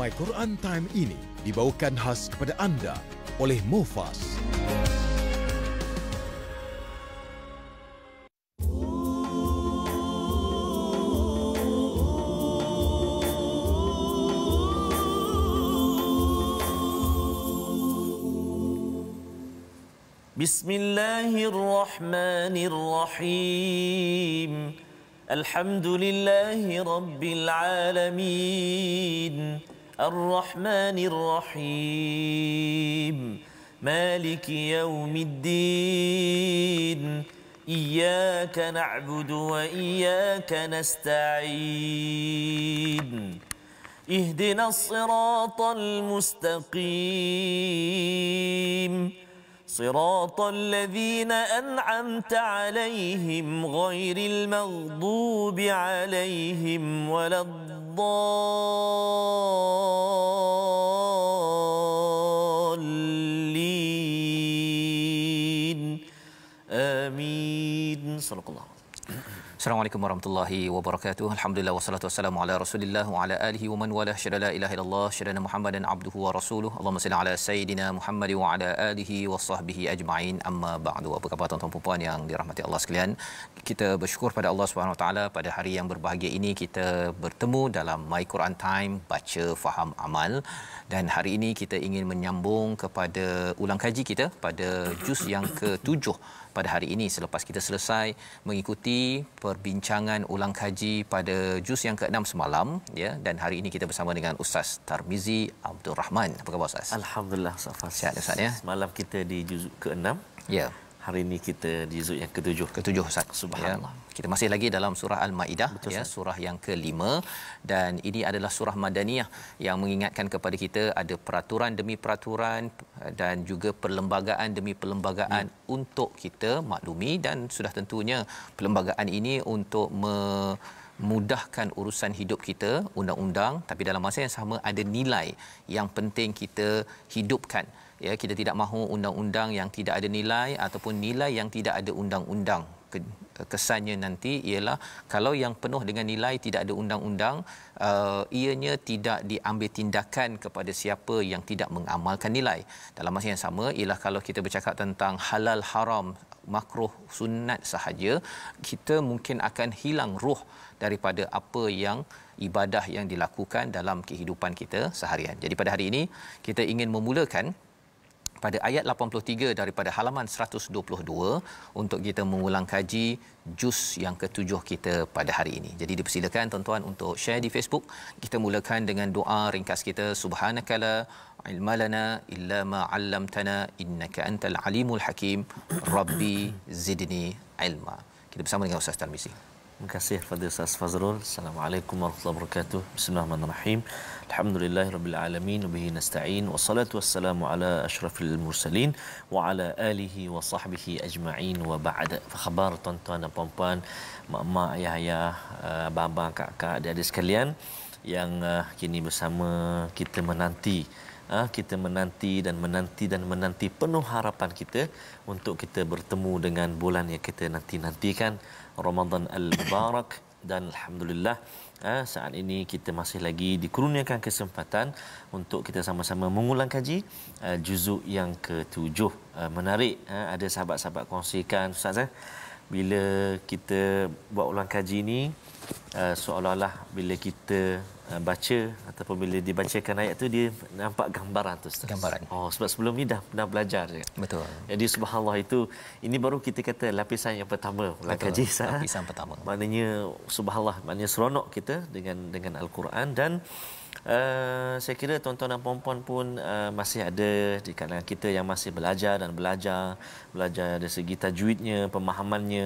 My Quran Time ini dibawakan khas kepada anda oleh Mufas. Bismillahirrahmanirrahim. Alhamdulillahi Rabbil Alamin. Ar-Rahmanir-Rahim. Maliki Yawmiddin. Iyyaka na'budu wa iyyaka nasta'in. Ihdinas siratal mustaqim. صراط الذين أنعمت عليهم غير المغضوب عليهم ولا الضالين آمين صدق الله. Assalamualaikum warahmatullahi wabarakatuh. Alhamdulillah wassalatu wassalamu ala Rasulillah wa ala alihi wa man wala syada la ilaha illallah syada Muhammadan abduhu wa rasuluhu. Allahumma salli ala sayidina Muhammad wa ala alihi wa sahbihi ajma'in. Amma ba'du. Apa khabar tuan-tuan puan yang dirahmati Allah sekalian? Kita bersyukur pada Allah Subhanahu wa taala pada hari yang berbahagia ini kita bertemu dalam My Quran Time baca faham amal, dan hari ini kita ingin menyambung kepada ulang kaji kita pada juz yang ke-7 pada hari ini selepas kita selesai mengikuti perbincangan ulang kaji pada juz yang ke-6 semalam, ya, dan hari ini kita bersama dengan Ustaz Tarmizi Abdul Rahman. Apa khabar Ustaz? Alhamdulillah Ustaz. Sihat Ustaz ya. Semalam kita di juz ke-6. Ya. Hari ini kita di juz yang ke-7. Ke-7 Ustaz. Subhanallah. Ya. Kita masih lagi dalam surah Al-Maidah. Betul, ya, surah yang ke-5, dan ini adalah surah Madaniyah yang mengingatkan kepada kita ada peraturan demi peraturan dan juga perlembagaan demi perlembagaan untuk kita maklumi, dan sudah tentunya perlembagaan ini untuk mudahkan urusan hidup kita, undang-undang, tapi dalam masa yang sama ada nilai yang penting kita hidupkan. Ya, kita tidak mahu undang-undang yang tidak ada nilai ataupun nilai yang tidak ada undang-undang. Kesannya nanti ialah kalau yang penuh dengan nilai tidak ada undang-undang, ianya tidak diambil tindakan kepada siapa yang tidak mengamalkan nilai. Dalam masa yang sama ialah kalau kita bercakap tentang halal haram, makruh sunat sahaja, kita mungkin akan hilang ruh daripada apa yang ibadah yang dilakukan dalam kehidupan kita seharian. Jadi pada hari ini kita ingin memulakan pada ayat 83 daripada halaman 122 untuk kita mengulang kaji juz yang ke-7 kita pada hari ini. Jadi dipersilakan tuan-tuan untuk share di Facebook. Kita mulakan dengan doa ringkas kita. Subhanakala ilmalana illa ma 'allamtana innaka antal alimul hakim. Rabbi zidni ilma. Kita bersama dengan Ustaz Tarmizi. Terima kasih kepada Ustaz Fazrul. Assalamualaikum warahmatullahi wabarakatuh. Bismillahirrahmanirrahim. Alhamdulillahirabbil alamin, bihi nasta'in, wassalatu wassalamu ala asyrafil mursalin wa ala alihi wa sahbihi ajma'in wa ba'd. Apa khabar tuan-tuan dan puan-puan, mak-mak, ayah-ayah, abang-abang, kakak, adik-adik sekalian yang kini bersama kita menanti dan menanti penuh harapan kita untuk kita bertemu dengan bulan yang kita nanti-nantikan, Ramadan al-Mubarak. Dan alhamdulillah saat ini kita masih lagi dikurniakan kesempatan untuk kita sama-sama mengulang kaji juzuk yang ke-7. Menarik, ada sahabat-sahabat kongsikan, Ustaz, bila kita buat ulang kaji ni seolah-olah bila kita baca ataupun bila dibacakan ayat tu dia nampak gambaran tu, Ustaz. Gambaran. Sebab sebelum ni dah pernah belajar je. Betul. Jadi subhanallah, itu ini baru kita kata lapisan yang pertama ulang kaji, lapisan pertama. Maknanya subhanallah, maknanya seronok kita dengan al-Quran. Dan saya kira tuan-tuan dan puan-puan pun masih ada di kalangan kita yang masih belajar dari segi tajwidnya, pemahamannya.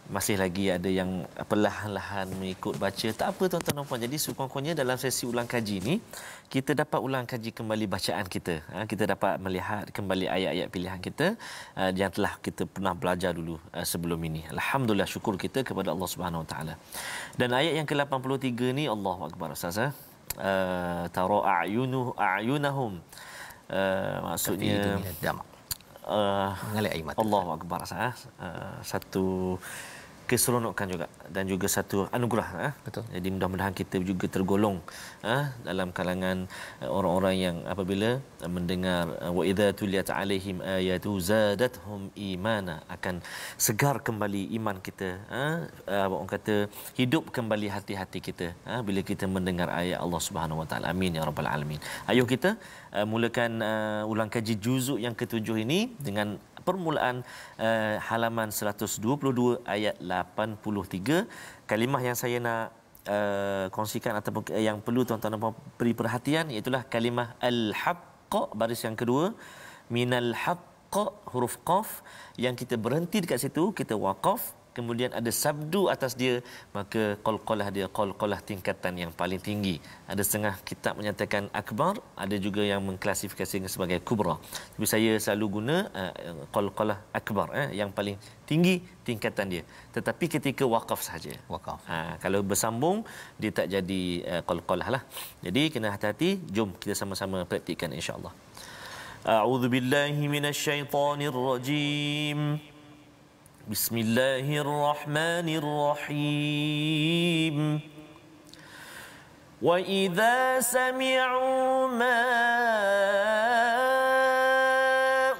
Masih lagi ada yang perlahan-lahan mengikut baca. Tak apa tuan-tuan dan puan. Jadi sekurang-kurangnya dalam sesi ulang kaji ni kita dapat ulang kaji kembali bacaan kita. Kita dapat melihat kembali ayat-ayat pilihan kita yang telah kita pernah belajar dulu sebelum ini. Alhamdulillah, syukur kita kepada Allah Subhanahu Wa Taala. Dan ayat yang ke-83 ni, Allahu Akbar, Ustaz. Tara a'yunahum, maksudnya mengalir air mata. Allahu Akbar. Satu keseronokan juga dan juga satu anugerah. Betul. Jadi mudah-mudahan kita juga tergolong dalam kalangan orang-orang yang apabila mendengar wa idza tuliyat alaihim ayatu zadatuhum imana, akan segar kembali iman kita, orang kata hidup kembali hati-hati kita bila kita mendengar ayat Allah Subhanahu Wa Taala. Amin ya rabbal alamin. Ayuh kita mulakan ulang kaji juzuk yang ke-7 ini dengan permulaan halaman 122 ayat 83. Kalimah yang saya nak kongsikan ataupun yang perlu tuan-tuan dan puan beri perhatian, iaitu kalimah al-haqq, baris yang kedua, minal haqq, huruf qaf, yang kita berhenti dekat situ, kita waqaf, kemudian ada sabdu atas dia, maka qalqalah dia qalqalah tingkatan yang paling tinggi. Ada setengah kitab menyatakan akbar, ada juga yang mengklasifikasikan sebagai kubra. Tapi saya selalu guna qalqalah akbar, yang paling tinggi tingkatan dia. Tetapi ketika waqaf saja. Waqaf. Kalau bersambung dia tak jadi qalqalah lah. Jadi kena hati-hati. Jom kita sama-sama praktikkan insya-Allah. A'udzubillahi minasyaitonirrajim. بسم الله الرحمن الرحيم وإذا سمعوا ما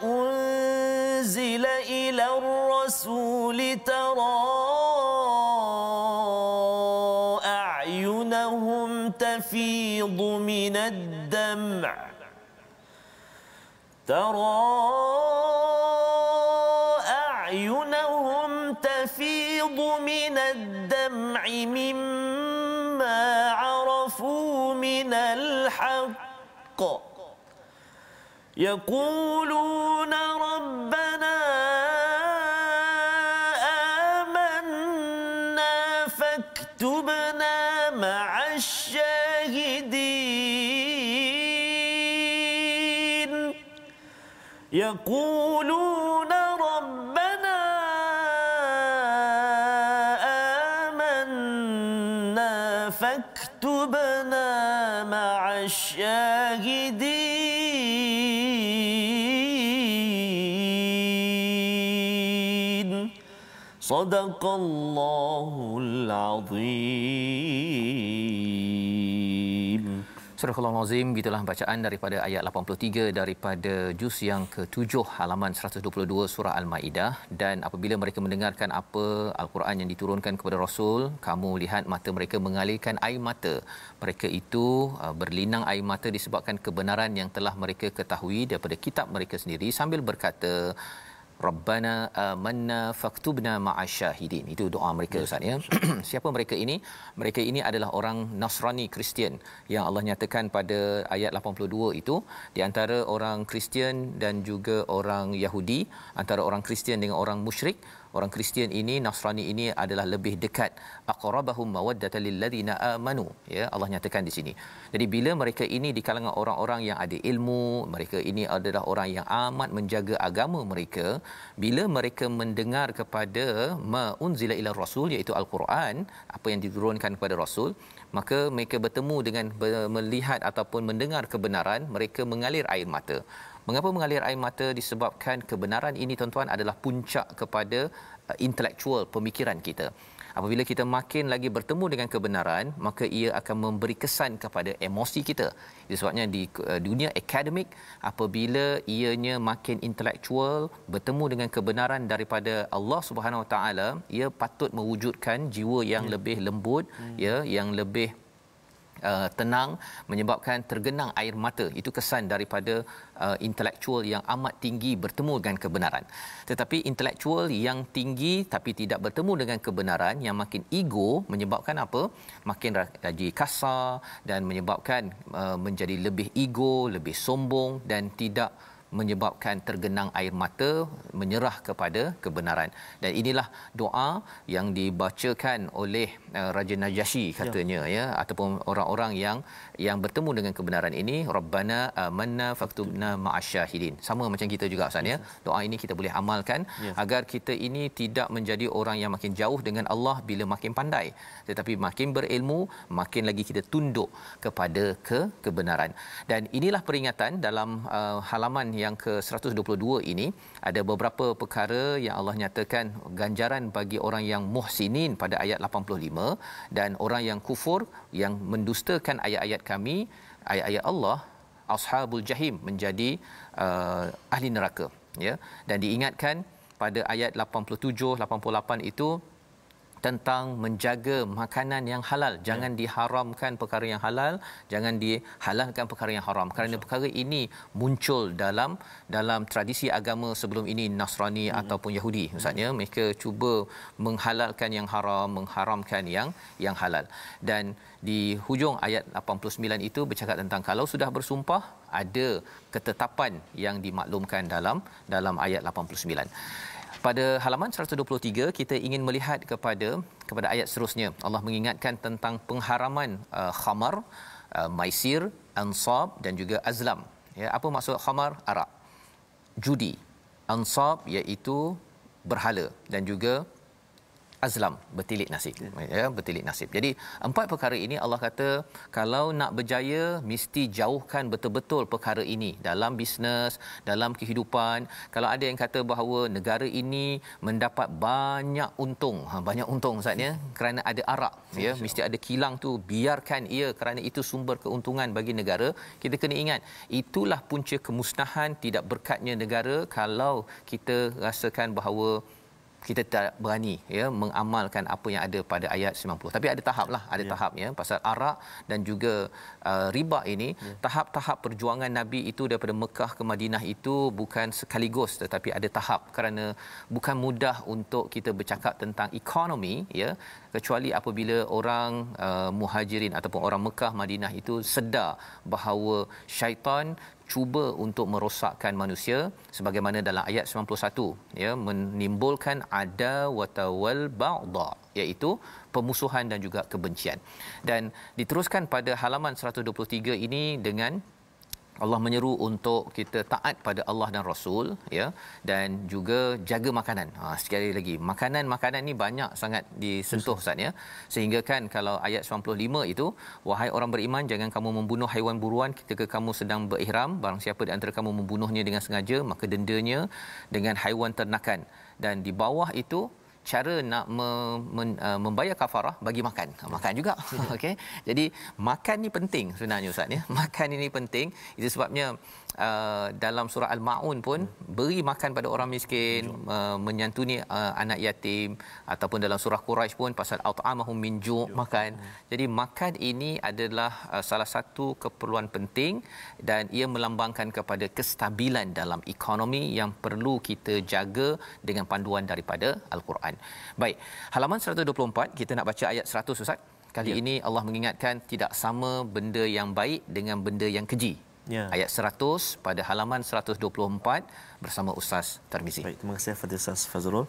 أنزل إلى الرسول ترى أعينهم تفيض من الدمع أعينهم تفيض من الدمع مما عرفوا من الحق يقولون ربنا آمنا فاكتبنا مع الشاهدين يقولون ربنا آمنا فاكتبنا مع الشاهدين صدق الله العظيم. Surah Al-Azim, gitulah bacaan daripada ayat 83 daripada juz yang ke-7 halaman 122 surah Al-Maidah. Dan apabila mereka mendengarkan apa Al-Quran yang diturunkan kepada Rasul, kamu lihat mata mereka mengalirkan air mata. Mereka itu berlinang air mata disebabkan kebenaran yang telah mereka ketahui daripada kitab mereka sendiri, sambil berkata, Rabbana amanna faktubna ma'asyahidin. Itu doa mereka, Ustaz, ya. Siapa mereka ini? Mereka ini adalah orang Nasrani, Kristian, yang Allah nyatakan pada ayat 82 itu, di antara orang Kristian dan juga orang Yahudi, antara orang Kristian dengan orang musyrik. Orang Kristian ini, Nasrani ini adalah lebih dekat, aqrabahum mawaddatan lil ladzina amanu, ya, Allah nyatakan di sini. Jadi bila mereka ini di kalangan orang-orang yang ada ilmu, mereka ini adalah orang yang amat menjaga agama mereka, bila mereka mendengar kepada ma unzila ila rasul, iaitu Al-Quran, apa yang diturunkan kepada Rasul, maka mereka bertemu dengan melihat ataupun mendengar kebenaran, mereka mengalir air mata. Mengapa mengalir air mata? Disebabkan kebenaran ini, tuan-tuan, adalah puncak kepada intelektual pemikiran kita. Apabila kita makin lagi bertemu dengan kebenaran, maka ia akan memberi kesan kepada emosi kita. Sebabnya di dunia akademik, apabila ianya makin intelektual, bertemu dengan kebenaran daripada Allah Subhanahu Wa Taala, ia patut mewujudkan jiwa yang lebih lembut, ya, yang lebih tenang, menyebabkan tergenang air mata. Itu kesan daripada intelektual yang amat tinggi bertemu dengan kebenaran. Tetapi intelektual yang tinggi tapi tidak bertemu dengan kebenaran, yang makin ego, menyebabkan apa? Makin jadi kasar dan menyebabkan menjadi lebih ego, lebih sombong, dan tidak menyebabkan tergenang air mata, menyerah kepada kebenaran. Dan inilah doa yang dibacakan oleh Raja Najasyi, katanya, ya, ataupun orang-orang yang bertemu dengan kebenaran ini, Rabbana amanna faktubna ma'asyahidin. Sama macam kita juga, Ustaz, ya. Doa ini kita boleh amalkan agar kita ini tidak menjadi orang yang makin jauh dengan Allah bila makin pandai, tetapi makin berilmu, makin lagi kita tunduk kepada kebenaran. Dan inilah peringatan dalam halaman yang ke-122 ini ada beberapa perkara yang Allah nyatakan ganjaran bagi orang yang muhsinin pada ayat 85, dan orang yang kufur yang mendustakan ayat-ayat kami, ayat-ayat Allah, ashabul jahim, menjadi ahli neraka, ya. Dan diingatkan pada ayat 87 88 itu tentang menjaga makanan yang halal, jangan diharamkan perkara yang halal, jangan dihalalkan perkara yang haram, kerana perkara ini muncul dalam tradisi agama sebelum ini, Nasrani ataupun Yahudi maksudnya, mereka cuba menghalalkan yang haram, mengharamkan yang halal. Dan di hujung ayat 89 itu bercakap tentang kalau sudah bersumpah ada ketetapan yang dimaklumkan dalam ayat 89. Pada halaman 123 kita ingin melihat kepada ayat seterusnya. Allah mengingatkan tentang pengharaman khamar, maisir, ansab dan juga azlam. Ya, apa maksud khamar? Arak. Judi. Ansab iaitu berhala, dan juga azlam, bertilik nasib, ya, bertilik nasib. Jadi empat perkara ini Allah kata kalau nak berjaya mesti jauhkan betul-betul perkara ini dalam bisnes, dalam kehidupan. Kalau ada yang kata bahawa negara ini mendapat banyak untung, banyak untung Ustaz, ya, kerana ada arak, ya, mesti ada kilang tu, biarkan ia kerana itu sumber keuntungan bagi negara. Kita kena ingat itulah punca kemusnahan, tidak berkatnya negara kalau kita rasakan bahawa kita tak berani, ya, mengamalkan apa yang ada pada ayat 90. Tapi ada tahaplah, ada tahapnya. Pasal arak dan juga riba ini, tahap-tahap perjuangan Nabi itu daripada Mekah ke Madinah itu bukan sekaligus, tetapi ada tahap, kerana bukan mudah untuk kita bercakap tentang ekonomi, ya, kecuali apabila orang muhajirin ataupun orang Mekah Madinah itu sedar bahawa syaitan cuba untuk merosakkan manusia, sebagaimana dalam ayat 91, ya, menimbulkan adawata wal baghdha, iaitu pemusuhan dan juga kebencian. Dan diteruskan pada halaman 123 ini dengan Allah menyeru untuk kita taat pada Allah dan Rasul, ya, dan juga jaga makanan. Sekali lagi, makanan ni banyak sangat disentuh Ustaz, ya. Sehingga kan kalau ayat 95 itu, wahai orang beriman, jangan kamu membunuh haiwan buruan ketika kamu sedang berihram, barang siapa di antara kamu membunuhnya dengan sengaja, maka dendanya dengan haiwan ternakan. Dan di bawah itu cara nak membayar kafarah, bagi makan juga. Okey, jadi makan ni penting sebenarnya Ustaz, ya. Makan ini penting. Itu sebabnya dalam surah Al-Maun pun beri makan pada orang miskin, menyantuni anak yatim, ataupun dalam surah Quraisy pun pasal at'amahum min ju', makan. Jadi makan ini adalah salah satu keperluan penting, dan ia melambangkan kepada kestabilan dalam ekonomi yang perlu kita jaga dengan panduan daripada Al-Quran. Baik, halaman 124 kita nak baca ayat 100 Ustaz. Kali ini Allah mengingatkan tidak sama benda yang baik dengan benda yang keji. Ya. Ayat 100 pada halaman 124 bersama Ustaz Tarmizi. Baik, terima kasih kepada Ustaz Fazrul.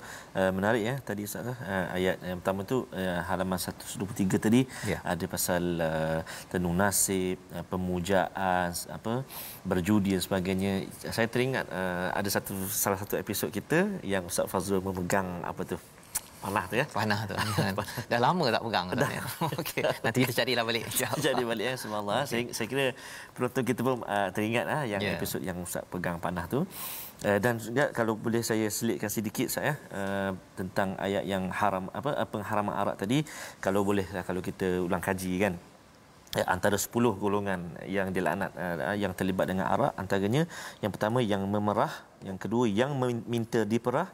Menarik, ya, tadi Ustaz, ayat yang pertama tu halaman 123 tadi, ya, ada pasal tenung nasib, pemujaan, berjudi dan sebagainya. Saya teringat ada salah satu episod kita yang Ustaz Fazrul memegang panah tu, ya. Panah tu. Dah lama tak pegang dah. Okey, nanti kita carilah balik. Cari balik, ya, subhanallah. Okay. Saya kira penonton kita pun teringat yang episod yang Ustaz pegang panah tu. Dan juga kalau boleh saya selitkan sedikit saya tentang ayat yang haram, pengharaman arak tadi, kalau bolehlah kalau kita ulang kaji kan. Antara 10 golongan yang dilaknat yang terlibat dengan arak, antaranya yang pertama yang memerah, yang kedua yang meminta diperah,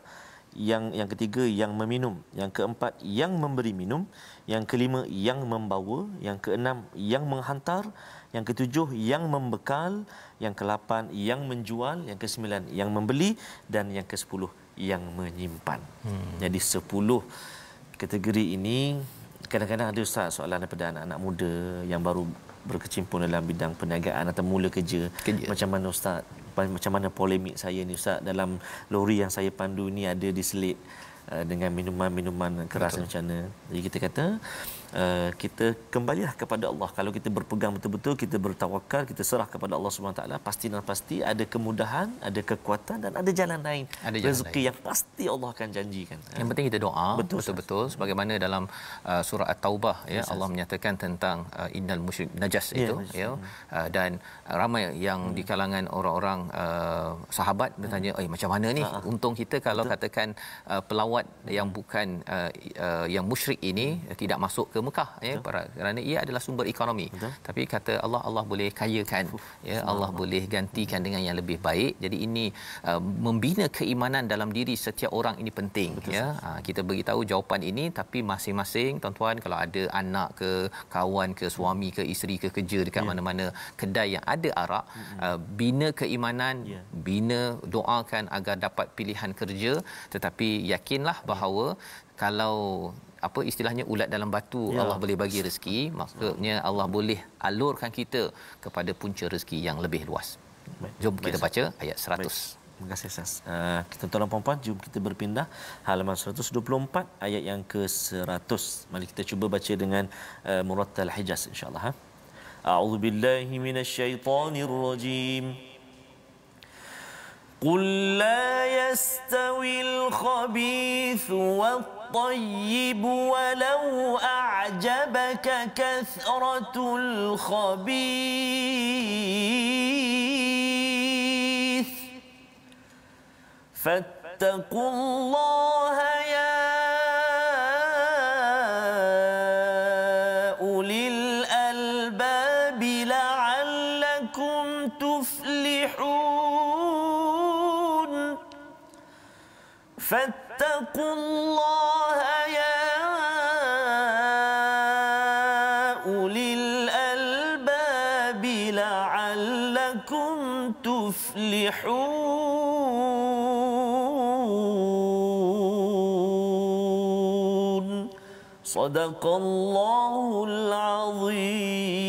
yang ketiga yang meminum, yang keempat yang memberi minum, yang kelima yang membawa, yang keenam yang menghantar, yang ketujuh yang membekal, yang ke-8 yang menjual, yang ke-9 yang membeli, dan yang ke-10 yang menyimpan. Jadi 10 kategori ini. Kadang-kadang ada Ustaz soalan daripada anak-anak muda yang baru berkecimpung dalam bidang perniagaan atau mula kerja. Macam mana Ustaz, macam mana polemik saya ni Ustaz, dalam lori yang saya pandu ni ada diselit dengan minuman-minuman keras macam mana. Jadi kita kata kita kembalilah kepada Allah. Kalau kita berpegang betul-betul, kita bertawakal, kita serah kepada Allah Subhanahu taala, pasti dan pasti ada kemudahan, ada kekuatan dan ada jalan lain. Ada jalan rezeki lain yang pasti Allah akan janjikan. Yang penting kita doa betul-betul sebagaimana dalam surah At-Taubah ya, Allah menyatakan tentang innal musyrik najas itu ya. Dan ramai yang di kalangan orang-orang sahabat bertanya, macam mana ni untung kita kalau katakan pelawat yang bukan yang musyrik ini tidak masuk ke Mekah ya, kerana ia adalah sumber ekonomi. Tapi kata Allah boleh kayakan ya, Allah boleh gantikan dengan yang lebih baik. Jadi ini membina keimanan dalam diri setiap orang ini penting ya. Kita beritahu jawapan ini, tapi masing-masing tuan-tuan kalau ada anak ke, kawan ke, suami ke, isteri ke, kerja dekat mana-mana kedai yang ada arak, bina keimanan, bina, doakan agar dapat pilihan kerja, tetapi yakinlah bahawa kalau apa istilahnya ulat dalam batu, Allah boleh bagi rezeki, maksudnya Allah boleh alurkan kita kepada punca rezeki yang lebih luas. Jom kita baca ayat 100. Terima kasih Ustaz. Kita tuan-tuan dan puan-puan, jom kita berpindah halaman 124 ayat yang ke-100. Mari kita cuba baca dengan Murattal Hijaz insya-Allah. A'udzubillahi minasyaitonirrajim. قل لا يستوي الخبيث والطيب ولو أعجبك كثرة الخبيث فاتقوا الله يا أولي الألباب لعلكم تفلحون فاتقوا الله يا أولي الألباب لعلكم تفلحون صدق الله العظيم.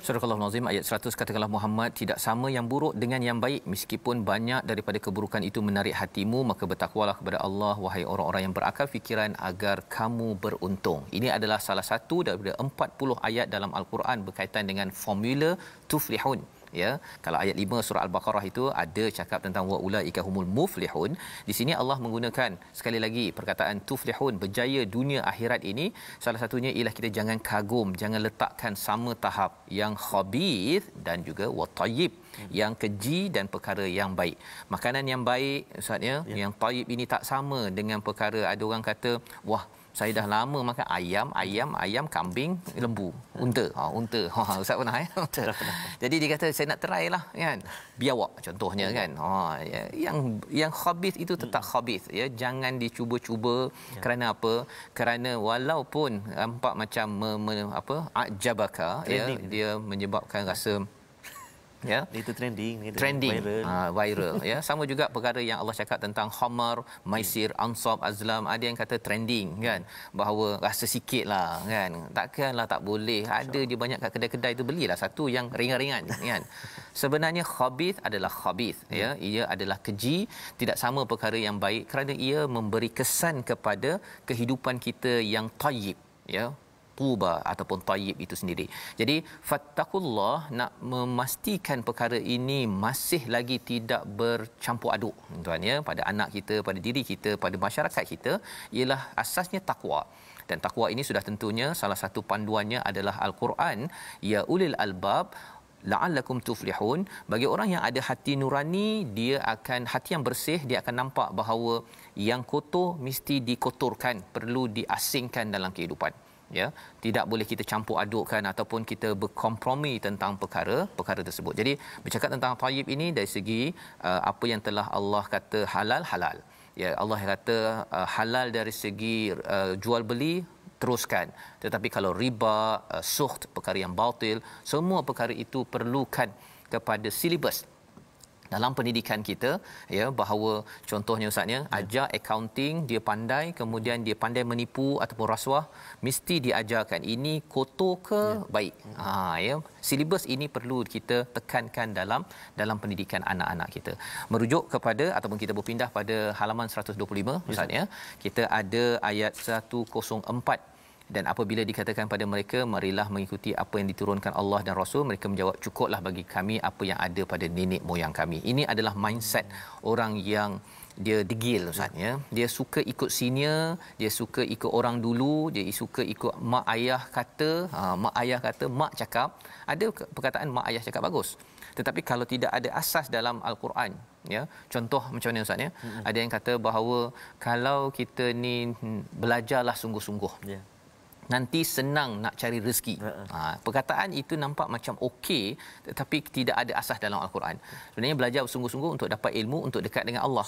Surah Al-Azim ayat 100, katakanlah Muhammad, tidak sama yang buruk dengan yang baik, meskipun banyak daripada keburukan itu menarik hatimu, maka bertakwalah kepada Allah wahai orang-orang yang berakal fikiran agar kamu beruntung. Ini adalah salah satu daripada 40 ayat dalam Al-Quran berkaitan dengan formula tuflihun. Ya, kalau ayat 5 surah Al-Baqarah itu ada cakap tentang wa ulaika humul muflihun. Di sini Allah menggunakan sekali lagi perkataan tuflihun, berjaya dunia akhirat ini. Salah satunya ialah kita jangan kagum, jangan letakkan sama tahap yang khabith dan juga wa tayyib, yang keji dan perkara yang baik. Makanan yang baik ustaz ya, yang tayyib ini tak sama dengan perkara ada orang kata wah saya dah lama makan ayam, kambing, lembu, unta. Unta. Ustaz pernah ya? Unta. Jadi dia kata saya nak try lah kan. Biawak contohnya kan. Yang khabith itu tetap khabith ya. Jangan dicuba-cuba. Kerana apa? Kerana walaupun nampak macam ajabaka ya, dia menyebabkan rasa ya, itu trending viral ya. Sama juga perkara yang Allah cakap tentang khamar, maisir, ansab, azlam, ada yang kata trending kan, bahawa rasa sikitlah kan, takkanlah tak boleh, ada je banyak kat kedai-kedai tu, belilah satu yang ringan-ringan kan. Sebenarnya khabith adalah khabith ya, ia adalah keji, tidak sama perkara yang baik, kerana ia memberi kesan kepada kehidupan kita yang tayyib ya, tuba ataupun tayyib itu sendiri. Jadi fattaqullah, nak memastikan perkara ini masih lagi tidak bercampur aduk tuan ya, pada anak kita, pada diri kita, pada masyarakat kita, ialah asasnya takwa. Dan takwa ini sudah tentunya salah satu panduannya adalah Al-Quran, ya ulil albab la'allakum tuflihun. Bagi orang yang ada hati nurani, dia akan hati yang bersih, dia akan nampak bahawa yang kotor mesti dikotorkan, perlu diasingkan dalam kehidupan ya. Tidak boleh kita campur adukkan ataupun kita berkompromi tentang perkara tersebut. Jadi bercakap tentang tayyib ini dari segi apa yang telah Allah kata halal ya, Allah kata halal dari segi jual beli, teruskan. Tetapi kalau riba, suht, perkara yang batil, semua perkara itu perlukan kepada silibus dalam pendidikan kita, ya, bahawa contohnya ustaznya ajar accounting, dia pandai, kemudian dia pandai menipu ataupun rasuah, mesti diajarkan ini kotor ke baik. Ya, silibus ini perlu kita tekankan dalam pendidikan anak-anak kita. Merujuk kepada ataupun kita berpindah pada halaman 125 ustaznya, kita ada ayat 104. Dan apabila dikatakan pada mereka, marilah mengikuti apa yang diturunkan Allah dan Rasul, mereka menjawab, cukuplah bagi kami apa yang ada pada nenek moyang kami. Ini adalah mindset orang yang dia degil ustaz, ya. Dia suka ikut senior, dia suka ikut orang dulu, dia suka ikut mak ayah kata, mak cakap. Ada perkataan mak ayah cakap bagus. Tetapi kalau tidak ada asas dalam al-Quran, ya. Contoh macam mana ustaz, ya? Ada yang kata bahawa kalau kita ni belajarlah sungguh-sungguh, nanti senang nak cari rezeki. Perkataan itu nampak macam okey, tetapi tidak ada asas dalam al-Quran. Sebenarnya belajar sungguh-sungguh untuk dapat ilmu, untuk dekat dengan Allah,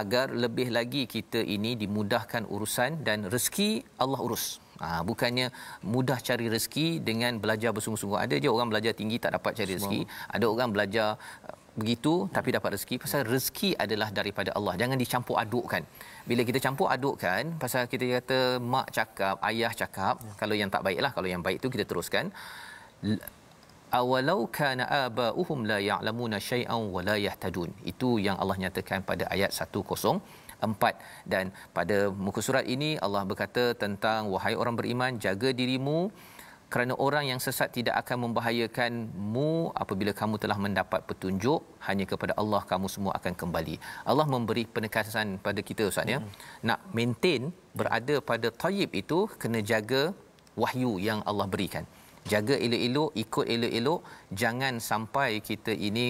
agar lebih lagi kita ini dimudahkan urusan dan rezeki Allah urus. Bukannya mudah cari rezeki dengan belajar bersungguh-sungguh. Ada je orang belajar tinggi tak dapat cari rezeki. Ada orang belajar begitu tapi dapat rezeki. Pasal rezeki adalah daripada Allah. Jangan dicampur adukkan. Bila kita campur adukkan, pasal kita kata mak cakap, ayah cakap, kalau yang tak baiklah, kalau yang baik tu kita teruskan. Awalau kana aba'uhum la ya'lamuna syai'an wa la yahtadun. Itu yang Allah nyatakan pada ayat 104. Dan pada muka surat ini Allah berkata tentang, wahai orang beriman, jaga dirimu kerana orang yang sesat tidak akan membahayakanmu apabila kamu telah mendapat petunjuk. Hanya kepada Allah kamu semua akan kembali. Allah memberi penekanan pada kita ustaz, ya. Nak maintain berada pada tayyib itu, kena jaga wahyu yang Allah berikan. Jaga elok-elok, ikut elok-elok. Jangan sampai kita ini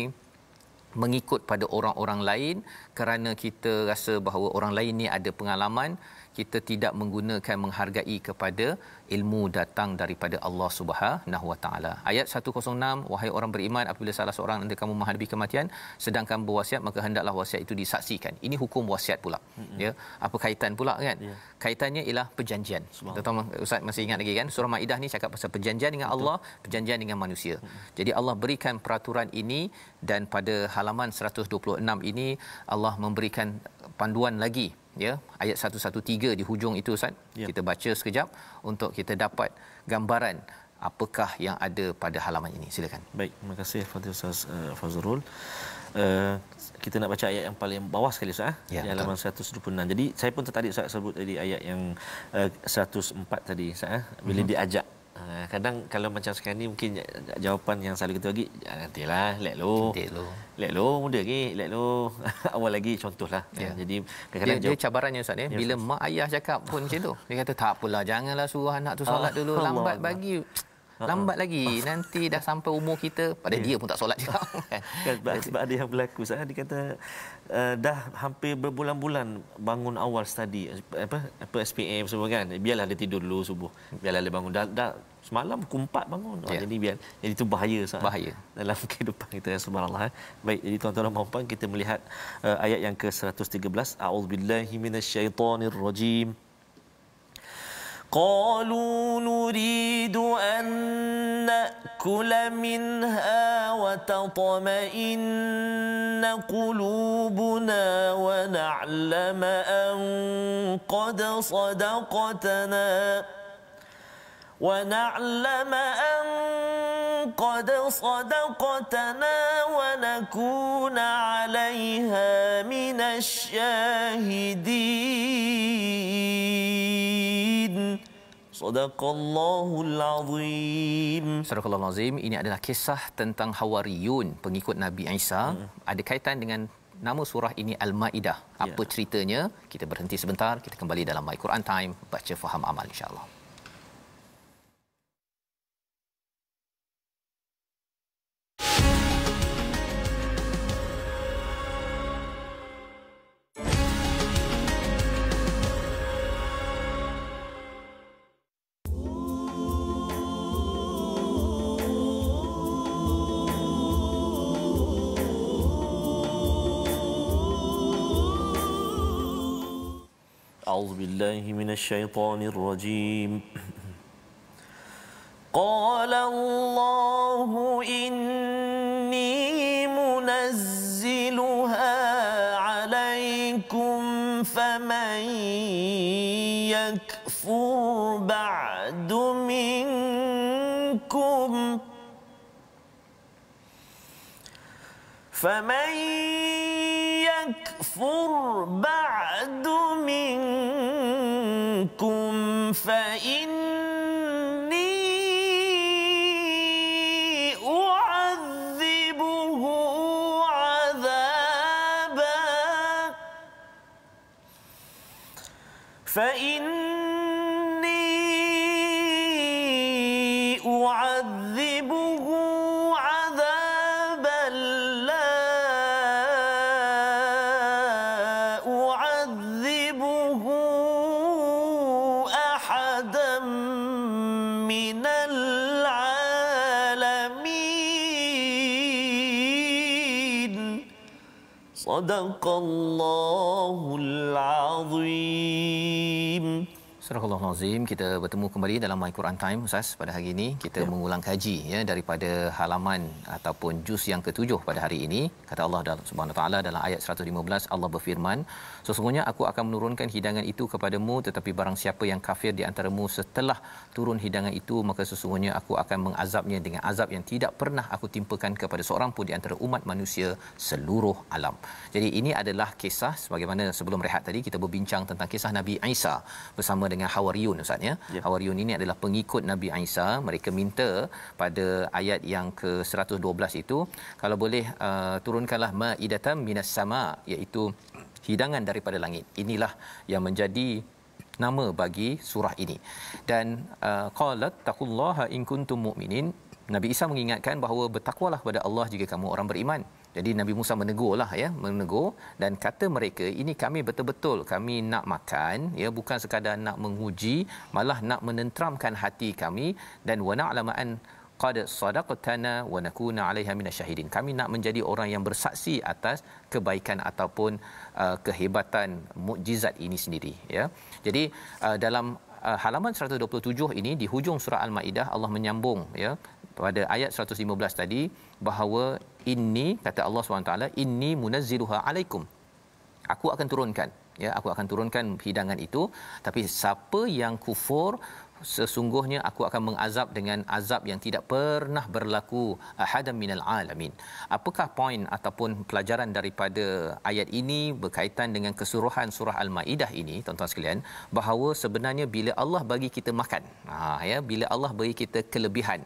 mengikut pada orang-orang lain kerana kita rasa bahawa orang lain ni ada pengalaman. Kita tidak menggunakan, menghargai kepada ilmu datang daripada Allah Subhanahu Wa Taala. Ayat 106, wahai orang beriman, apabila salah seorang antara kamu menghadapi kematian sedangkan berwasiat, maka hendaklah wasiat itu disaksikan. Ini hukum wasiat pula, ya. Apa kaitan pula kan? Kaitannya ialah perjanjian. Terutama ustaz masih ingat lagi kan, surah Maidah ni cakap pasal perjanjian dengan Allah, perjanjian dengan manusia. Jadi Allah berikan peraturan ini, dan pada halaman 126 ini Allah memberikan panduan lagi, ya. Ayat 113 di hujung itu ustaz, kita baca sekejap untuk kita dapat gambaran apakah yang ada pada halaman ini. Silakan. Baik, terima kasih Fadil Ustaz Fazrul. Kita nak baca ayat yang paling bawah sekali ustaz, di halaman 126. Jadi saya pun tertarik ustaz sebut tadi ayat yang 104 tadi ustaz, bila diajak. Kadang kalau macam sekarang ni mungkin jawapan yang selalu kita bagi, nantilah, let lo muda lagi, let lo awal lagi, contohlah. Jadi kadang-kadang dia cabarannya ustaz, ya. Bila mak ayah cakap pun macam tu, dia kata tak apalah, janganlah suruh anak tu solat dulu, lambat bagi. Lambat lagi, nanti dah sampai umur kita, pada dia pun tak solat juga. Sebab ada yang berlaku saya, dia kata dah hampir berbulan-bulan bangun awal study apa SPM semua kan, biarlah dia tidur dulu subuh, biarlah dia bangun dah semalam pukul 4 bangun. Jadi itu bahaya dalam kehidupan kita, subhanallah. Baik, jadi tuan-tuan dan puan-puan, kita melihat ayat yang ke-113. A'udzubillahi minasyaitonirrajim. قالوا نريد أن نأكل منها وتطمئن قلوبنا ونعلم أن قد صدقتنا ونكون عليها من الشاهدين. Sadaqallahul azim. Sadaqallahul azim. Ini adalah kisah tentang Hawariyun, pengikut Nabi Isa. Ada kaitan dengan nama surah ini Al-Maidah. Apa ceritanya? Kita berhenti sebentar, kita kembali dalam My Quran Time, baca faham amal insya-Allah. أعوذ بالله من الشيطان الرجيم. قال الله إني منزل بعد منكم فمن يكفر بعد منكم فإني أعذبه عذابا لا أعذبه أحدا من العالمين صدق الله العظيم. Surah Al-Azim, kita bertemu kembali dalam My Quran Time Ustaz. Pada hari ini kita mengulang kaji ya daripada halaman ataupun juz yang ke-7 pada hari ini. Kata Allah Subhanahu Wa Taala dalam ayat 115, Allah berfirman, sesungguhnya aku akan menurunkan hidangan itu kepadamu, tetapi barang siapa yang kafir di antaramu setelah turun hidangan itu, maka sesungguhnya aku akan mengazabnya dengan azab yang tidak pernah aku timpakan kepada seorang pun di antara umat manusia seluruh alam. Jadi ini adalah kisah sebagaimana sebelum rehat tadi kita berbincang tentang kisah Nabi Isa bersama dengan Hawariyun Ustaz ya. Hawariyun ini adalah pengikut Nabi Isa. Mereka minta pada ayat yang ke-112 itu, kalau boleh turunkanlah ma'idatam minas sama, iaitu hidangan daripada langit. Inilah yang menjadi nama bagi surah ini. Dan qalat taqullaha in kuntum mu'minin. Nabi Isa mengingatkan bahawa bertakwalah kepada Allah jika kamu orang beriman. Jadi Nabi Musa menegurlah ya, menegur, dan kata mereka, ini kami betul-betul kami nak makan ya, bukan sekadar nak menguji, malah nak menenteramkan hati kami, dan wa na'lamu an qad sadaqtana wa nakuna 'alaiha minasyahidin. Kami nak menjadi orang yang bersaksi atas kebaikan ataupun kehebatan mukjizat ini sendiri ya. Jadi dalam halaman 127 ini di hujung surah Al-Maidah Allah menyambung ya pada ayat 115 tadi bahawa inni, kata Allah SWT, inni munazziluha alaikum, aku akan turunkan ya, aku akan turunkan hidangan itu, tapi siapa yang kufur sesungguhnya aku akan mengazab dengan azab yang tidak pernah berlaku ahadam minal alamin. Apakah poin ataupun pelajaran daripada ayat ini berkaitan dengan keseluruhan surah Al-Maidah ini, tuan-tuan sekalian, bahawa sebenarnya bila Allah bagi kita makan, ya, bila Allah bagi kita kelebihan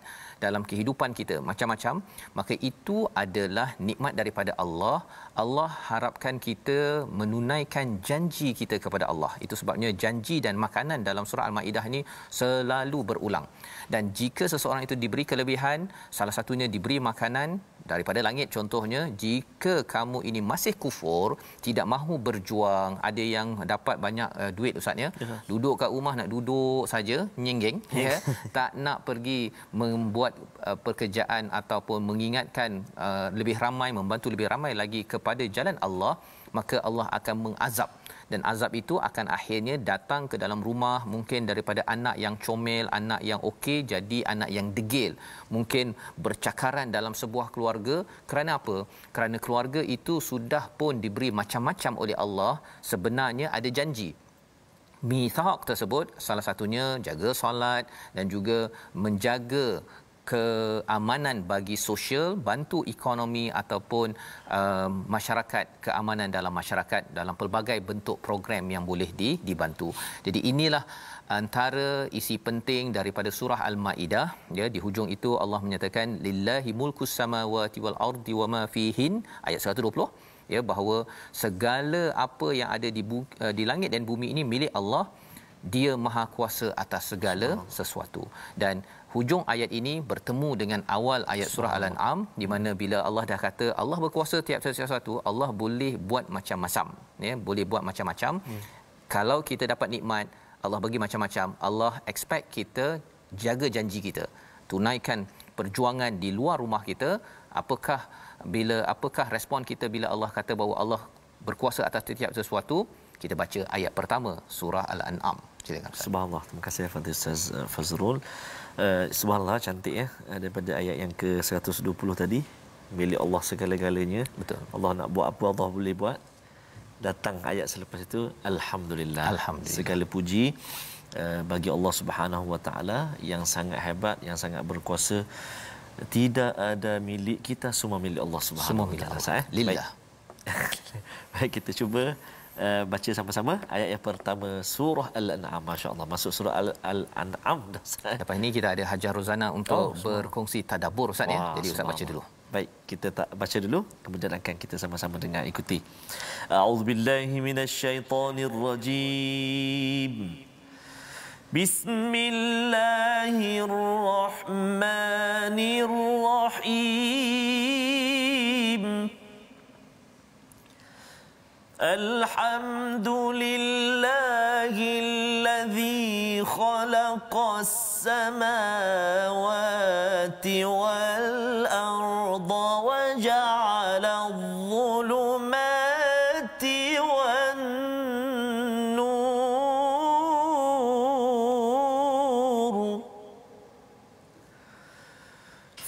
dalam kehidupan kita macam-macam, maka itu adalah nikmat daripada Allah. Allah harapkan kita menunaikan janji kita kepada Allah. Itu sebabnya janji dan makanan dalam surah Al-Maidah ini selalu berulang. Dan jika seseorang itu diberi kelebihan, salah satunya diberi makanan daripada langit contohnya, jika kamu ini masih kufur, tidak mahu berjuang, ada yang dapat banyak duit Ustaz ya, duduk kat rumah nak duduk saja nyenggeng ya, tak nak pergi membuat pekerjaan ataupun mengingatkan lebih ramai, membantu lebih ramai lagi kepada jalan Allah, maka Allah akan mengazab. Dan azab itu akan akhirnya datang ke dalam rumah, mungkin daripada anak yang comel, anak yang okey jadi anak yang degil, mungkin bercakaran dalam sebuah keluarga. Kerana apa? Kerana keluarga itu sudah pun diberi macam-macam oleh Allah, sebenarnya ada janji. Mithaq tersebut salah satunya jaga solat dan juga menjaga keamanan bagi sosial, bantu ekonomi ataupun masyarakat, keamanan dalam masyarakat dalam pelbagai bentuk program yang boleh dibantu. Jadi inilah antara isi penting daripada surah Al-Maidah ya. Di hujung itu Allah menyatakan lillahi mulkus samawati wal ardi wama fihin, ayat 120 ya, bahawa segala apa yang ada di langit dan bumi ini milik Allah. Dia maha kuasa atas segala sesuatu. Dan hujung ayat ini bertemu dengan awal ayat surah Al-An'am, di mana bila Allah dah kata Allah berkuasa tiap sesuatu, Allah boleh buat macam-macam ya, boleh buat macam-macam. Kalau kita dapat nikmat, Allah bagi macam-macam, Allah expect kita jaga janji kita, tunaikan perjuangan di luar rumah kita. Apakah respon kita bila Allah kata bahawa Allah berkuasa atas setiap sesuatu? Kita baca ayat pertama surah Al-An'am. Silakan. Subhanallah. Terima kasih kepada Ustaz Fazrul. Subhanallah, cantik ya, daripada ayat yang ke-120 tadi, milik Allah segala-galanya. Betul. Allah nak buat apa Allah boleh buat. Datang ayat selepas itu alhamdulillah. Segala puji bagi Allah Subhanahu Wa Taala yang sangat hebat, yang sangat berkuasa. Tidak ada milik kita, semua milik Allah Subhanahu Wa Taala. Lillah. Baik, kita cuba baca sama-sama ayat yang pertama surah Al-An'am. Masya-Allah, masuk surah Al-An'am dah. Lepas ini kita ada Hajar Rozana untuk berkongsi tadabbur Ustaz ya. Jadi Ustaz baca dulu. Baik, kita tak baca dulu, kemudian akan kita sama-sama dengar ikuti. A'udzubillahi minasyaitonirrajim. Bismillahirrahmanirrahim. Alhamdulillahilladzi khalaqas samawati wal arda wa ja'ala adh-dhulumati wan nur.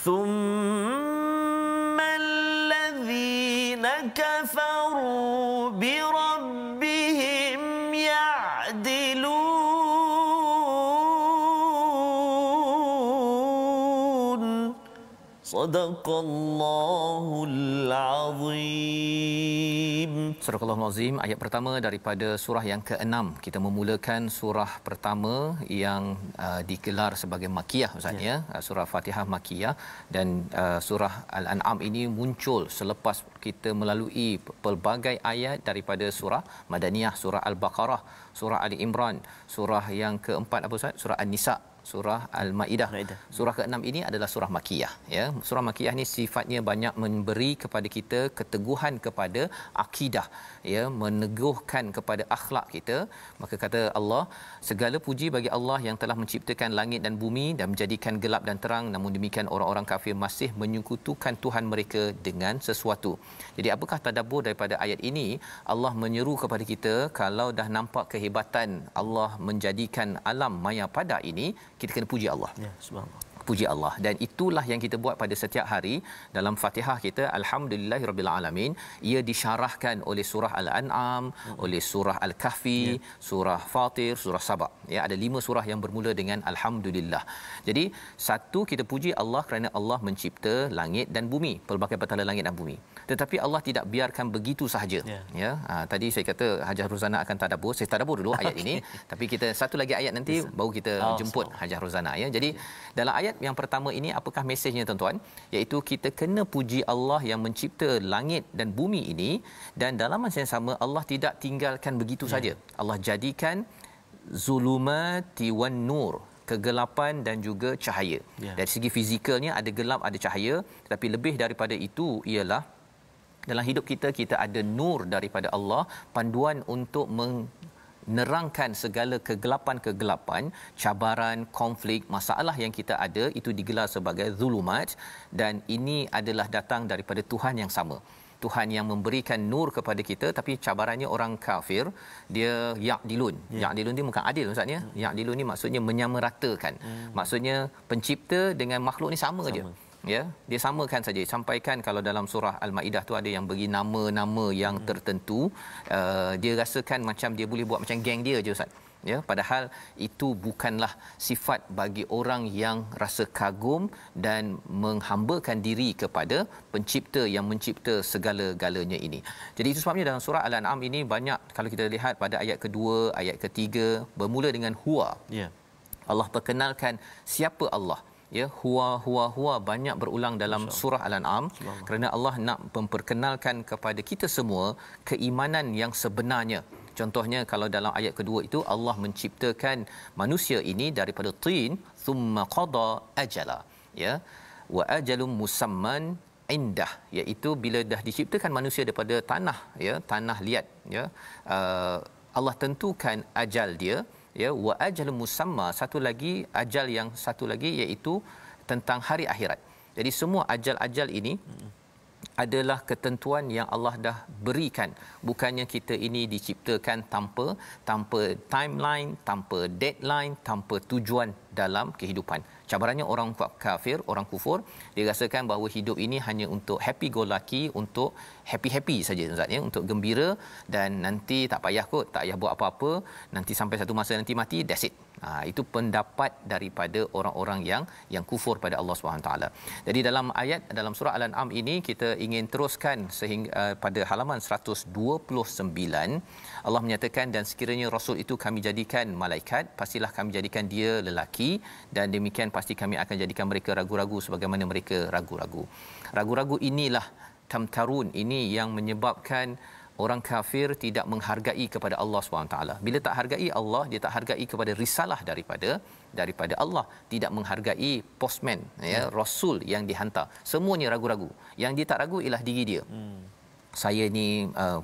Thumma alladhina kafaru بربهم يعدلون صدق الله العظيم. Surah Al-Azim, ayat pertama daripada surah yang ke-6. Kita memulakan surah pertama yang digelar sebagai Makkiyah Ustaz ya. Surah Fatihah Makkiyah, dan surah Al-An'am ini muncul selepas kita melalui pelbagai ayat daripada surah Madaniyah, surah Al-Baqarah, surah Ali Imran, surah yang keempat apa Ustaz? Surah An-Nisa, surah Al-Maidah. Surah ke-6 ini adalah surah Makkiyah ya. Surah Makkiyah ni sifatnya banyak memberi kepada kita keteguhan kepada akidah ya, meneguhkan kepada akhlak kita. Maka kata Allah, segala puji bagi Allah yang telah menciptakan langit dan bumi dan menjadikan gelap dan terang, namun demikian orang-orang kafir masih menyekutukan Tuhan mereka dengan sesuatu. Jadi apakah tadabbur daripada ayat ini? Allah menyeru kepada kita, kalau dah nampak kehebatan Allah menjadikan alam maya pada ini, kita kena puji Allah. Ya, subhanallah. Puji Allah, dan itulah yang kita buat pada setiap hari dalam Fatihah kita. Alhamdulillahirabbil alamin. Ia disyarahkan oleh surah Al-An'am, oleh surah Al-Kahfi, surah Fatir, surah Saba. Ya, ada 5 surah yang bermula dengan alhamdulillah. Jadi satu, kita puji Allah kerana Allah mencipta langit dan bumi, pelbagai petala langit dan bumi. Tetapi Allah tidak biarkan begitu sahaja. Ya, tadi saya kata Hajar Rozana akan tadabbur. Saya tadabbur dulu ayat ini, tapi kita satu lagi ayat nanti baru kita jemput Hajar Rozana ya. Jadi dalam ayat yang pertama ini, apakah mesejnya tuan-tuan? Iaitu kita kena puji Allah yang mencipta langit dan bumi ini, dan dalam masa yang sama Allah tidak tinggalkan begitu saja. Allah jadikan zulumati wan nur, kegelapan dan juga cahaya. Dari segi fizikalnya ada gelap, ada cahaya, tetapi lebih daripada itu ialah dalam hidup kita, kita ada nur daripada Allah, panduan untuk menerangkan segala kegelapan-kegelapan, cabaran, konflik, masalah yang kita ada, itu digelar sebagai zulumat, dan ini adalah datang daripada Tuhan yang sama. Tuhan yang memberikan nur kepada kita, tapi cabarannya orang kafir, dia ya'dilun. Ya'dilun dia bukan adil maksudnya. Ya'dilun ni maksudnya menyamaratakan. Maksudnya pencipta dengan makhluk ni sama je. Ya, dia samakan saja. Sampaikan kalau dalam surah Al-Maidah tu ada yang bagi nama-nama yang tertentu, dia rasakan macam dia boleh buat macam geng dia je Ustaz. Ya, padahal itu bukanlah sifat bagi orang yang rasa kagum dan menghambakan diri kepada pencipta yang mencipta segala-galanya ini. Jadi itu sebabnya dalam surah Al-An'am ini banyak, kalau kita lihat pada ayat kedua, ayat ketiga, bermula dengan huwa. Allah perkenalkan siapa Allah. Ya, huwa banyak berulang dalam surah Al-An'am kerana Allah nak memperkenalkan kepada kita semua keimanan yang sebenarnya. Contohnya kalau dalam ayat kedua itu, Allah menciptakan manusia ini daripada tin, thumma qada ajala, ya, wa ajalum musamman indah, iaitu bila dah diciptakan manusia daripada tanah, ya, tanah liat, ya, Allah tentukan ajal dia, ya, wa ajalum musamma, satu lagi ajal yang satu lagi iaitu tentang hari akhirat. Jadi semua ajal-ajal ini adalah ketentuan yang Allah dah berikan. Bukannya kita ini diciptakan tanpa timeline, tanpa deadline, tanpa tujuan dalam kehidupan. Cabarannya orang kafir, orang kufur, dia rasakan bahawa hidup ini hanya untuk happy go lucky, untuk happy saja Ustaz ya, untuk gembira, dan nanti tak payah kot, tak payah buat apa-apa, nanti sampai satu masa nanti mati, that's it. Itu pendapat daripada orang-orang yang kufur pada Allah Subhanahu taala. Jadi dalam surah Al-An'am ini kita ingin teruskan sehingga pada halaman 129 Allah menyatakan, dan sekiranya rasul itu kami jadikan malaikat, pastilah kami jadikan dia lelaki, dan demikian pasti kami akan jadikan mereka ragu-ragu sebagaimana mereka ragu-ragu. Ragu-ragu inilah tamtarun, ini yang menyebabkan orang kafir tidak menghargai kepada Allah SWT. Bila tak hargai Allah, dia tak hargai kepada risalah daripada Allah, tidak menghargai postman, rasul yang dihantar. Semuanya ragu-ragu. Yang dia tak ragu ialah diri dia. Saya ni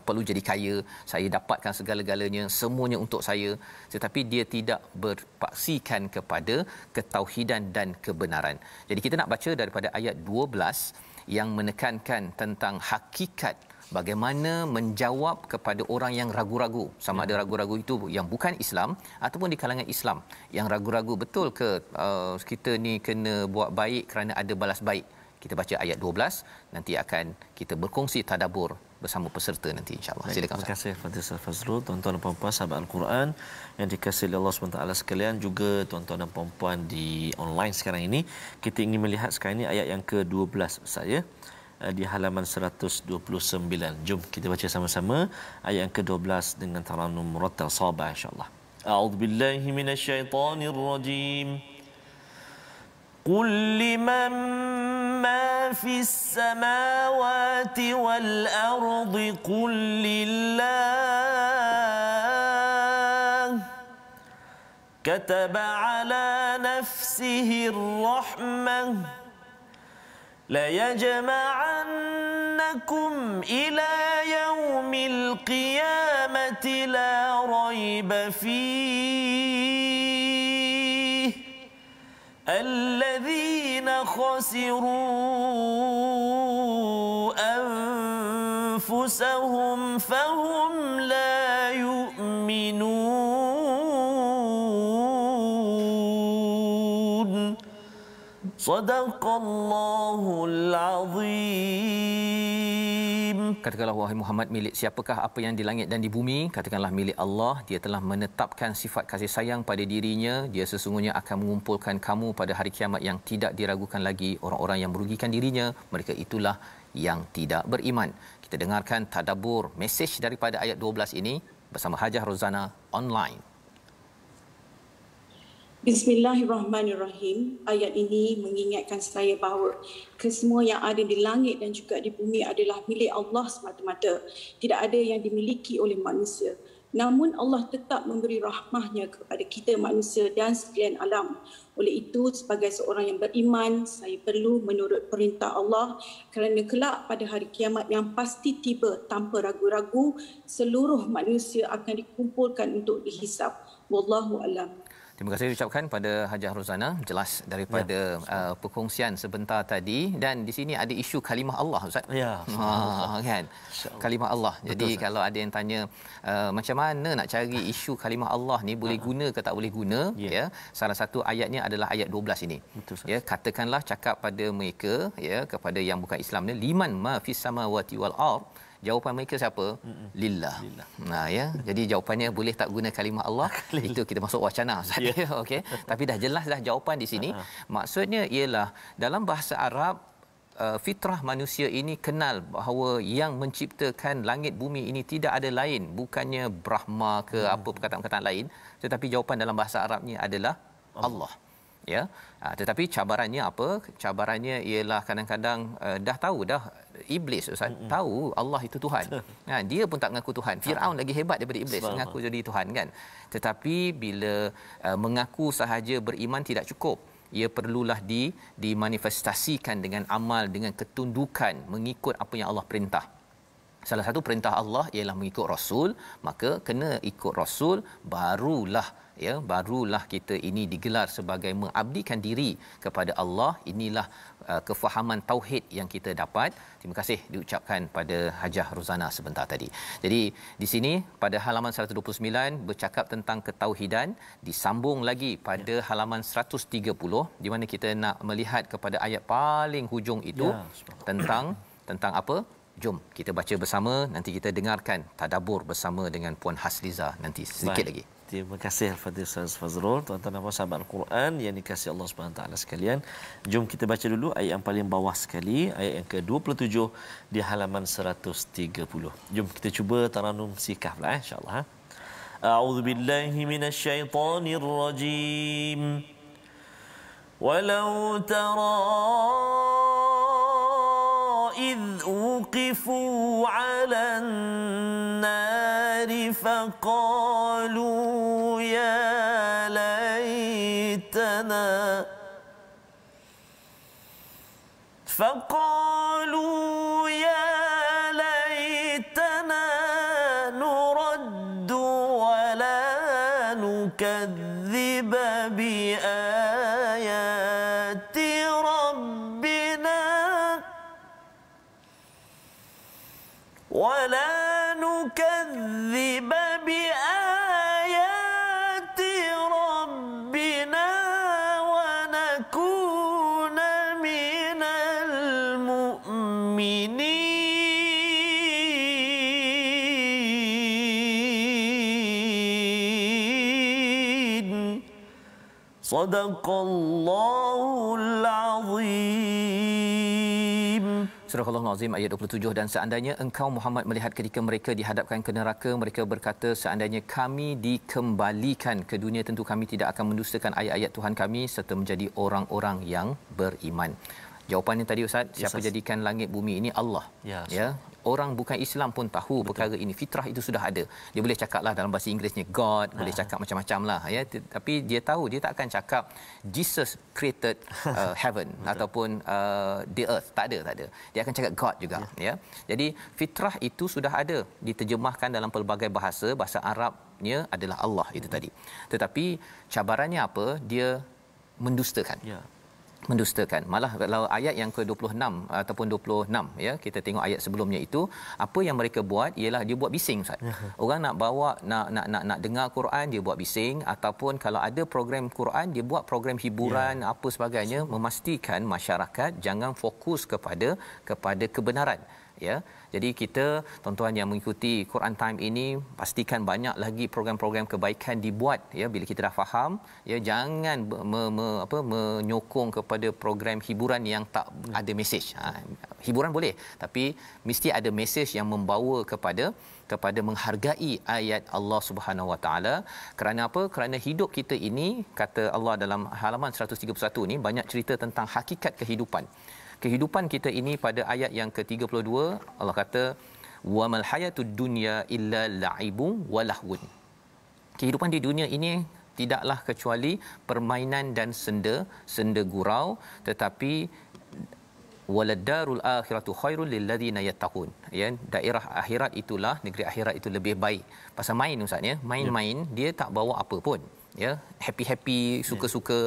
perlu jadi kaya, saya dapatkan segala-galanya, semuanya untuk saya, tetapi dia tidak berpaksikan kepada ketauhidan dan kebenaran. Jadi kita nak baca daripada ayat 12 yang menekankan tentang hakikat bagaimana menjawab kepada orang yang ragu-ragu, sama ada ragu-ragu itu yang bukan Islam ataupun di kalangan Islam yang ragu-ragu, betul ke kita ni kena buat baik kerana ada balas baik. Kita baca ayat 12, nanti akan kita berkongsi tadabbur bersama peserta nanti insya-Allah. Silakan. Terima kasih Fadil Fazrul, tuan-tuan dan puan-puan sahabat Al-Quran yang dikasihi oleh Allah SWT sekalian, juga tuan-tuan dan puan-puan di online sekarang ini. Kita ingin melihat sekarang ini ayat yang ke-12 saya di halaman 129. Jom kita baca sama-sama ayat yang ke-12 dengan tarannum murattal sabah insya-Allah. A'udzubillahi minasyaitonirrajim. قل لمن ما في السماوات والأرض قل لله كتب على نفسه الرحمة ليجمعنكم إلى يوم القيامة لا ريب فيه الذين خسروا أنفسهم فهم لا يؤمنون صدق الله العظيم. Katakanlah wahai Muhammad, milik siapakah apa yang di langit dan di bumi? Katakanlah milik Allah. Dia telah menetapkan sifat kasih sayang pada dirinya. Dia sesungguhnya akan mengumpulkan kamu pada hari kiamat yang tidak diragukan lagi. Orang-orang yang merugikan dirinya, mereka itulah yang tidak beriman. Kita dengarkan tadabbur mesej daripada ayat 12 ini bersama Hajah Rozana online. Bismillahirrahmanirrahim. Ayat ini mengingatkan saya bahawa kesemua yang ada di langit dan juga di bumi adalah milik Allah semata-mata. Tidak ada yang dimiliki oleh manusia. Namun Allah tetap memberi rahmahnya kepada kita manusia dan sekalian alam. Oleh itu, sebagai seorang yang beriman, saya perlu menurut perintah Allah kerana kelak pada hari kiamat yang pasti tiba tanpa ragu-ragu, seluruh manusia akan dikumpulkan untuk dihisap. Wallahu a'lam. Terima kasih ucapkan pada Hajah Rozana, jelas daripada perkongsian sebentar tadi, dan di sini ada isu kalimah Allah Ustaz. Ya. Kan? Kalimah Allah. Jadi betul, kalau ada yang tanya macam mana nak cari isu kalimah Allah ni, boleh guna ke tak boleh guna, ya. Salah satu ayatnya adalah ayat 12 ini. Betul, ya, katakanlah, cakap pada mereka, ya, kepada yang bukan Islam ni, liman ma fis samawati wal ard. Jawapan mereka siapa? Lillah. Ya. Jadi jawapannya boleh tak guna kalimah Allah? Itu kita masuk wacana Ustaz. Okey. Tapi dah jelas dah jawapan di sini. Maksudnya ialah dalam bahasa Arab, fitrah manusia ini kenal bahawa yang menciptakan langit bumi ini tidak ada lain, bukannya Brahma ke apa perkataan-perkataan lain, tetapi jawapan dalam bahasa Arabnya adalah Allah. Ya. Tetapi cabarannya apa? Cabarannya ialah kadang-kadang dah tahu dah iblis Ustaz, tahu Allah itu Tuhan. Dia pun tak mengaku Tuhan. Firaun lagi hebat daripada iblis, mengaku jadi Tuhan kan. Tetapi bila mengaku sahaja beriman tidak cukup. Ia perlulah dimanifestasikan dengan amal, dengan ketundukan, mengikut apa yang Allah perintah. Salah satu perintah Allah ialah mengikut Rasul, maka kena ikut Rasul, barulah kita ini digelar sebagai mengabdikan diri kepada Allah. Inilah kefahaman tauhid yang kita dapat. Terima kasih diucapkan pada Hajah Rozana sebentar tadi. Jadi di sini pada halaman 129 bercakap tentang ketauhidan, disambung lagi pada halaman 130 di mana kita nak melihat kepada ayat paling hujung itu, tentang apa? Jom kita baca bersama, nanti kita dengarkan tadabbur bersama dengan Puan Hasliza nanti sedikit lagi. Terima kasih Al-Fadhil Ustaz Fazrul. Tuan-tuan dan puan sahabat Al-Quran yang dikasihi Allah Subhanahu taala sekalian. Jom kita baca dulu ayat yang paling bawah sekali, ayat yang ke-27 di halaman 130. Jom kita cuba taranum sikah pula insya-Allah. A'udzu billahi minasyaitonir rajim. Walau tara إذ وقفوا على النار فقالوا يا ليتنا نرد ولا نكذب بآيات ربنا ونكون من المؤمنين صدق الله العظيم. Surah Al-Azim ayat 27, dan seandainya engkau Muhammad melihat ketika mereka dihadapkan ke neraka, mereka berkata, seandainya kami dikembalikan ke dunia, tentu kami tidak akan mendustakan ayat-ayat Tuhan kami serta menjadi orang-orang yang beriman. Jawapannya tadi Ustaz, siapa jadikan langit bumi ini? Allah. Ya. Orang bukan Islam pun tahu perkara ini. Fitrah itu sudah ada. Dia boleh cakaplah dalam bahasa Inggerisnya God, boleh cakap macam-macam lah ya. Tapi dia tahu, dia tak akan cakap Jesus created heaven ataupun the earth. Tak ada. Dia akan cakap God juga ya. Jadi fitrah itu sudah ada, diterjemahkan dalam pelbagai bahasa. Bahasa Arabnya adalah Allah itu tadi. Tetapi cabarannya apa? Dia mendustakan. Mendustakan. Malah kalau ayat yang ke-26 ataupun 26 ya, kita tengok ayat sebelumnya itu, apa yang mereka buat ialah dia buat bising Ustaz. Orang nak bawa nak dengar Quran, dia buat bising, ataupun kalau ada program Quran, dia buat program hiburan apa sebagainya, memastikan masyarakat jangan fokus kepada kebenaran ya. Jadi kita tuan-tuan yang mengikuti Quran Time ini, pastikan banyak lagi program-program kebaikan dibuat ya. Bila kita dah faham ya, jangan menyokong kepada program hiburan yang tak ada mesej. Hiburan boleh, tapi mesti ada mesej yang membawa kepada menghargai ayat Allah Subhanahu Wa Taala. Kerana apa? Kerana hidup kita ini, kata Allah dalam halaman 131 ni, banyak cerita tentang hakikat kehidupan. Kehidupan kita ini pada ayat yang ke-32 Allah kata wa mal hayatud dunya illa la'ibun wa lahwun. Kehidupan di dunia ini tidaklah kecuali permainan dan senda gurau, tetapi waladarul akhiratu khairul lil ladzina yattaqun. Ya, daerah akhirat itulah, negeri akhirat itu lebih baik. Pasal main Ustaz ya, main-main dia tak bawa apa pun. Ya, happy suka-suka,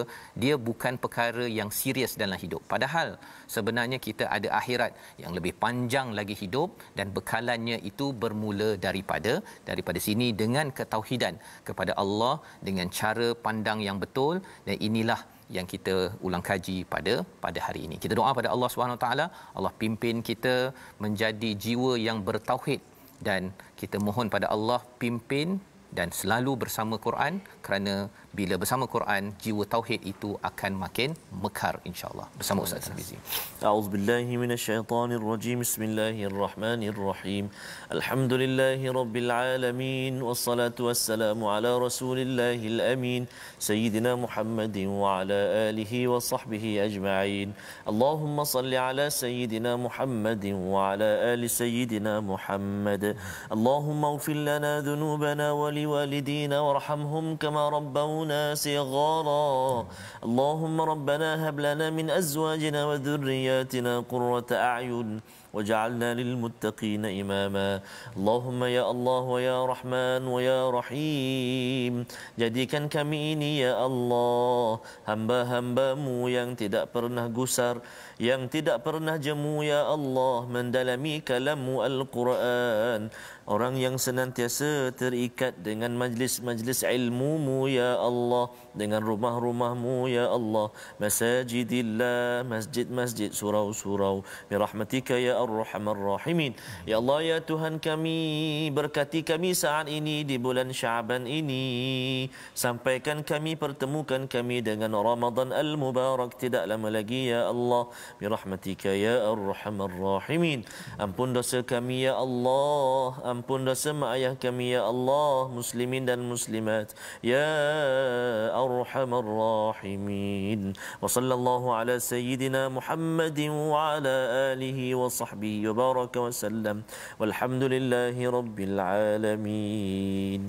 dia bukan perkara yang serius dalam hidup. Padahal sebenarnya kita ada akhirat yang lebih panjang lagi hidup, dan bekalannya itu bermula daripada sini dengan ketauhidan kepada Allah dengan cara pandang yang betul. Dan inilah yang kita ulang kaji pada hari ini. Kita doa pada Allah Subhanahu taala, Allah pimpin kita menjadi jiwa yang bertauhid, dan kita mohon pada Allah pimpin dan selalu bersama Quran, kerana bila bersama Quran, jiwa tauhid itu akan makin mekar insya-Allah. Bersama Ustaz Tarmizi. A'udzubillahi minasyaitonirrajim. Bismillahirrahmanirrahim. Alhamdulillahirabbil alamin, wassalatu wassalamu ala rasulillahil amin, sayyidina Muhammadin wa ala alihi wa sahbihi ajma'in. Allahumma salli ala sayyidina Muhammadin wa ala ali sayyidina Muhammad. Allahumma ighfir lana dhunubana wa liwalidina warhamhum kama rabbawna صغارا. اللهم ربنا هب لنا من أزواجنا وذرياتنا قرة أعين وجعلنا للمتقين إماما. اللهم يا الله ويا رحمن ويا رحيم, jadikan kami ini ya Allah hamba-hambamu yang tidak pernah gusar, yang tidak pernah jemu ya Allah mendalami kalammu Al-Quran, orang yang senantiasa terikat dengan majlis-majlis ilmu-Mu ya Allah. Allah, dengan rumah-rumahmu ya Allah, masajidillah, masjid-masjid, surau-surau, birahmatika ya arhamar rahimin. Ya Allah ya Tuhan kami, berkati kami saat ini di bulan Syaban ini, sampaikan kami, pertemukan kami dengan Ramadan al-Mubarak tidak lama lagi ya Allah, birahmatika ya arhamar rahimin. Ampun dosa kami ya Allah, ampun dosa mak ayah kami ya Allah, muslimin dan muslimat ya arhamar rahimin. Wa sallallahu ala sayyidina Muhammadin wa ala alihi wa sahbihi wa baraka wa sallam. Walhamdulillahi rabbil alamin.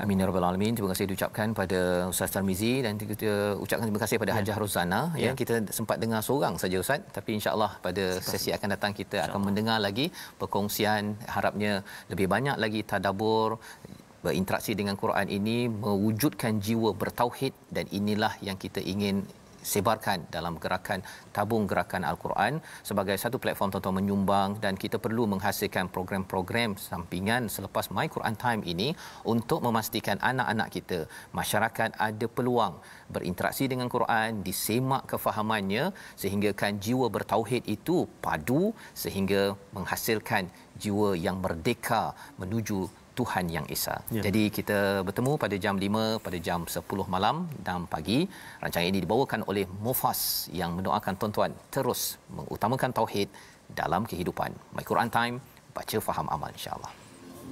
Amin ya rabbal alamin. Terima kasih diucapkan pada Ustaz Tarmizi dan kita ucapkan terima kasih pada Hajah Rozana. Ya, kita sempat dengar seorang saja Ustaz, tapi insya-Allah pada sesi akan datang kita akan mendengar lagi perkongsian, harapnya lebih banyak lagi tadabbur, berinteraksi dengan Quran ini, mewujudkan jiwa bertauhid, dan inilah yang kita ingin sebarkan dalam gerakan tabung gerakan Al-Quran sebagai satu platform tuan-tuan menyumbang, dan kita perlu menghasilkan program-program sampingan selepas My Quran Time ini untuk memastikan anak-anak kita, masyarakat ada peluang berinteraksi dengan Quran, disemak kefahamannya sehinggakan jiwa bertauhid itu padu sehingga menghasilkan jiwa yang merdeka menuju Tuhan yang Esa. Ya. Jadi kita bertemu pada jam 5, pada jam 10 malam dan pagi. Rancangan ini dibawakan oleh Mufas yang mendoakan tuan-tuan terus mengutamakan tauhid dalam kehidupan. My Quran Time, baca faham amal insya-Allah.